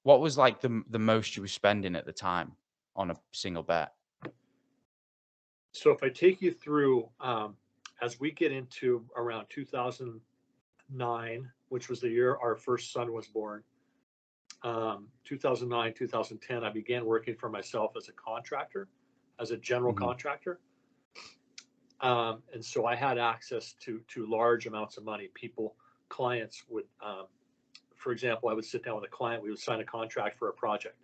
What was like the most you were spending at the time on a single bet? So if I take you through, as we get into around 2009, which was the year our first son was born, 2009, 2010, I began working for myself as a contractor, as a general Mhm. contractor. And so I had access to large amounts of money. People, clients would, for example, I would sit down with a client, we would sign a contract for a project,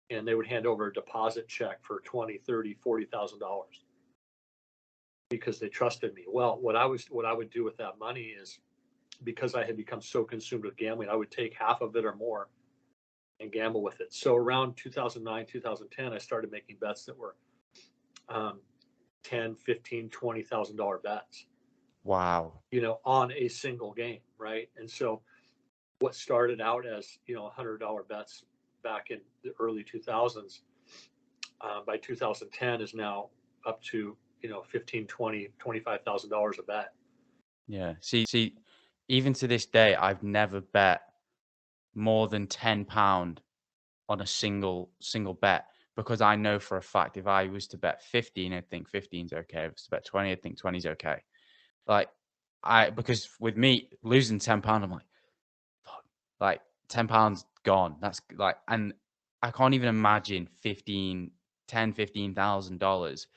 and they would hand over a deposit check for 20, 30, $40,000 because they trusted me. Well, what I would do with that money is, because I had become so consumed with gambling, I would take half of it or more and gamble with it. So around 2009, 2010, I started making bets that were um, 10, 15, $20,000 bets, Wow. on a single game, right? And so what started out as, $100 bets back in the early 2000s, by 2010 is now up to, 15, 20, $25,000 a bet. Yeah. See, even to this day, I've never bet more than £10 on a single bet because I know for a fact if I was to bet 15, I think 15's okay. If I was to bet 20, I think 20's okay. Like because with me losing £10, I'm like, fuck, like £10 gone. That's like, and I can't even imagine 15,000 dollars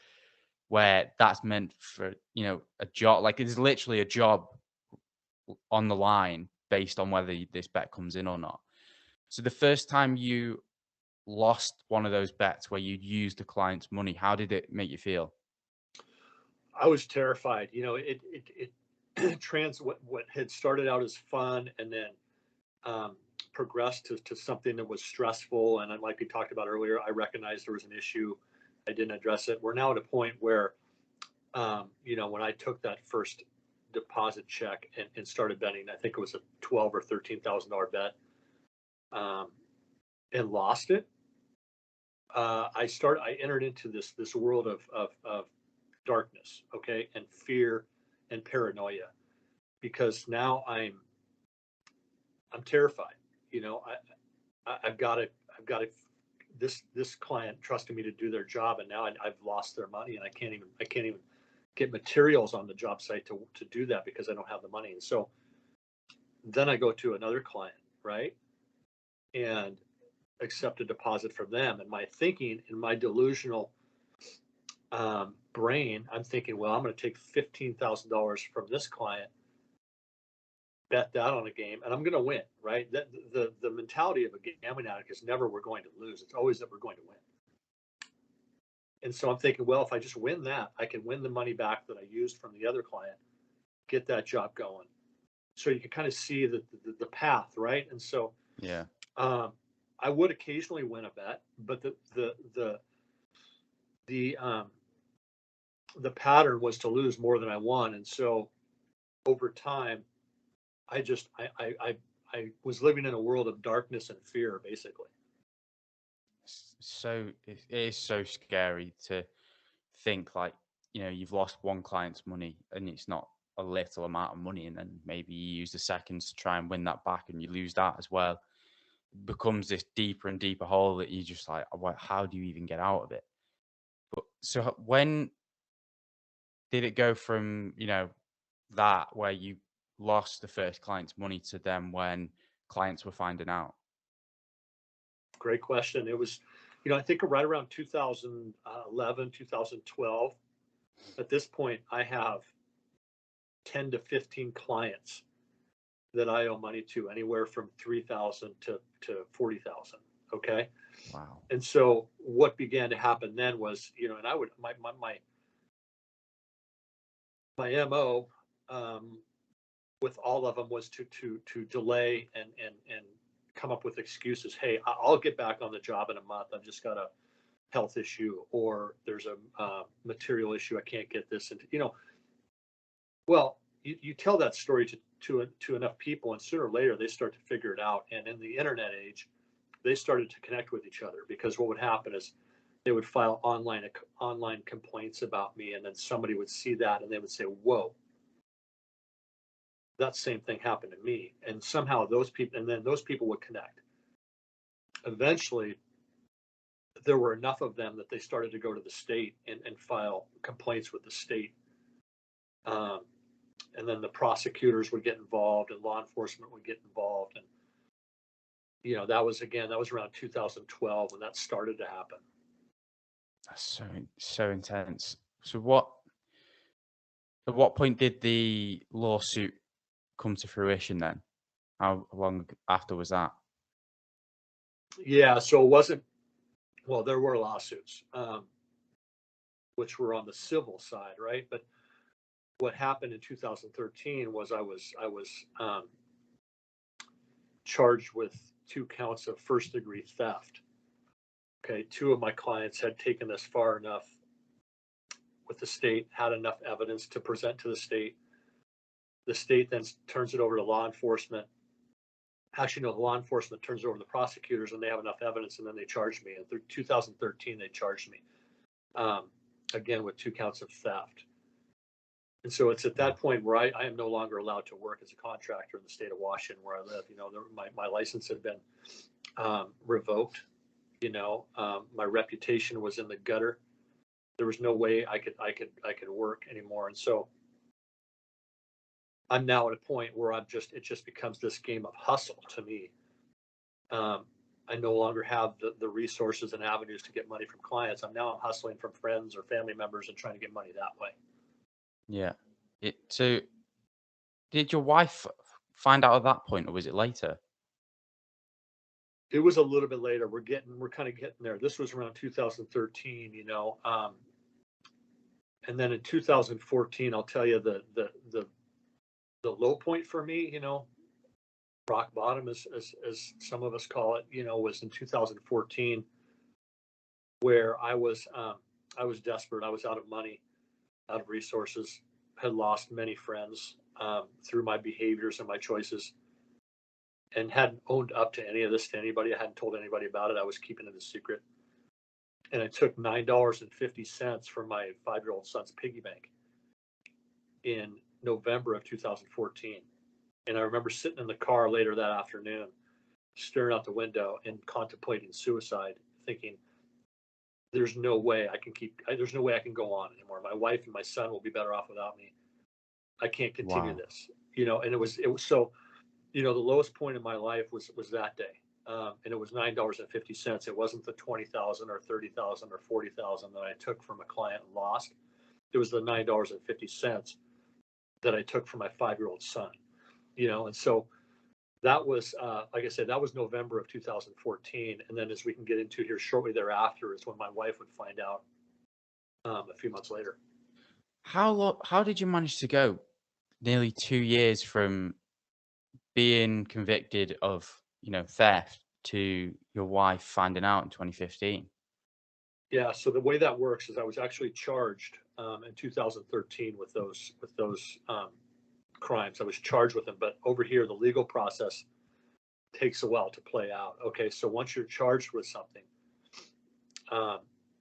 where that's meant for, a job. Like it's literally a job on the line based on whether this bet comes in or not. So the first time you lost one of those bets where you used the client's money, how did it make you feel? I was terrified. It what had started out as fun and then um, progressed to something that was stressful. And like we talked about earlier, I recognized there was an issue. I didn't address it. We're now at a point where, when I took that first deposit check and started betting, I think it was a 12 or $13,000 bet, um, and lost it. I entered into this world of darkness, okay, and fear and paranoia, because now I'm terrified. You know, I've got to this client trusted me to do their job, and now I've lost their money, and I can't even get materials on the job site to do that because I don't have the money. And so then I go to another client, right, and accept a deposit from them. And my thinking in my delusional brain, I'm thinking, well, I'm going to take $15,000 from this client, bet that on a game, and I'm going to win, right? The mentality of a gambling addict is never we're going to lose. It's always that we're going to win. And so I'm thinking, well, if I just win that, I can win the money back that I used from the other client, get that job going. So you can kind of see the path, right? And so Yeah. um, I would occasionally win a bet, but the the pattern was to lose more than I won. And so over time, I just I was living in a world of darkness and fear, basically. So it is so scary to think like, you've lost one client's money and it's not a little amount of money, and then maybe you use the seconds to try and win that back and you lose that as well. It becomes this deeper and deeper hole that you just like, how do you even get out of it? But so when did it go from, that where you lost the first client's money to then when clients were finding out? Great question. It was, I think right around 2011, 2012. At this point, I have 10 to 15 clients that I owe money to, anywhere from 3,000 to 40,000. Okay. Wow. And so what began to happen then was, and I would, my MO, um, with all of them was to delay and come up with excuses. Hey, I'll get back on the job in a month. I've just got a health issue, or there's a material issue. I can't get this into, well, you tell that story to enough people, and sooner or later they start to figure it out. And in the internet age, they started to connect with each other, because what would happen is they would file online complaints about me, and then somebody would see that and they would say, "Whoa, that same thing happened to me." And somehow those people, and then those people would connect. eventually there were enough of them that they started to go to the state and file complaints with the state. And then the prosecutors would get involved and law enforcement would get involved. And, that was around 2012 when that started to happen. That's so intense. So at what point did the lawsuit come to fruition then? How long after was that? Yeah, so it wasn't, well, there were lawsuits, which were on the civil side, right? But what happened in 2013 was I was charged with 2 counts of first-degree theft. Okay, 2 of my clients had taken this far enough with the state, had enough evidence to present to the state. The state then turns it over to law enforcement. Actually, no, the law enforcement turns it over to the prosecutors, and they have enough evidence, and then they charge me. In 2013, they charged me again with 2 counts of theft. And so it's at that point where I am no longer allowed to work as a contractor in the state of Washington where I live. My license had been revoked. My reputation was in the gutter. There was no way I could work anymore. And so I'm now at a point where it just becomes this game of hustle to me. I no longer have the resources and avenues to get money from clients. I'm hustling from friends or family members and trying to get money that way. Yeah. So did your wife find out at that point, or was it later? It was a little bit later. We're kind of getting there. This was around 2013, and then in 2014, I'll tell you the low point for me, rock bottom as some of us call it, was in 2014, where I was desperate. I was out of money, out of resources, had lost many friends through my behaviors and my choices, and hadn't owned up to any of this to anybody. I hadn't told anybody about it. I was keeping it a secret. And I took $9.50 from my 5-year-old son's piggy bank in November of 2014. And I remember sitting in the car later that afternoon, staring out the window and contemplating suicide, thinking, there's no way I can go on anymore. My wife and my son will be better off without me. I can't continue this, and it was so, the lowest point in my life was that day. And it was $9.50. It wasn't the 20,000 or 30,000 or 40,000 that I took from a client and lost. It was the $9.50 that I took from my 5-year-old son, and so that was, like I said, that was November of 2014. And then as we can get into here shortly thereafter is when my wife would find out a few months later. How did you manage to go nearly 2 years from being convicted of, theft to your wife finding out in 2015? Yeah, so the way that works is I was actually charged in 2013 with those crimes. I was charged with them, but over here the legal process takes a while to play out. Okay, so once you're charged with something,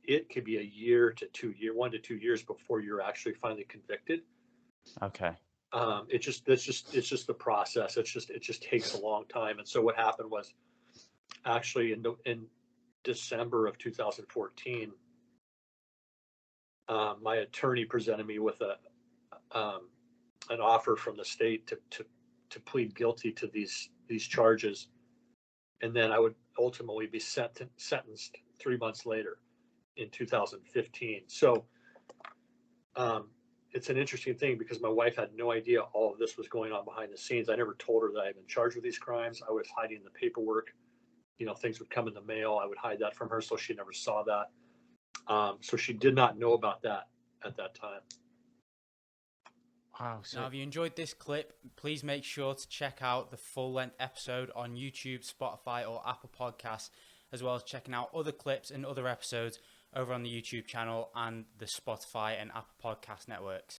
it could be 1 to 2 years before you're actually finally convicted. Okay. It's just the process. It just takes a long time. And so what happened was actually in December of 2014, my attorney presented me with an offer from the state to plead guilty to these charges, and then I would ultimately be sentenced 3 months later in 2015. So it's an interesting thing because my wife had no idea all of this was going on behind the scenes. I never told her that I had been charged with these crimes. I was hiding the paperwork. Things would come in the mail. I would hide that from her, so she never saw that. So she did not know about that at that time. Wow. So Now, if you enjoyed this clip, please make sure to check out the full-length episode on YouTube, Spotify, or Apple Podcasts, as well as checking out other clips and other episodes over on the YouTube channel and the Spotify and Apple Podcast networks.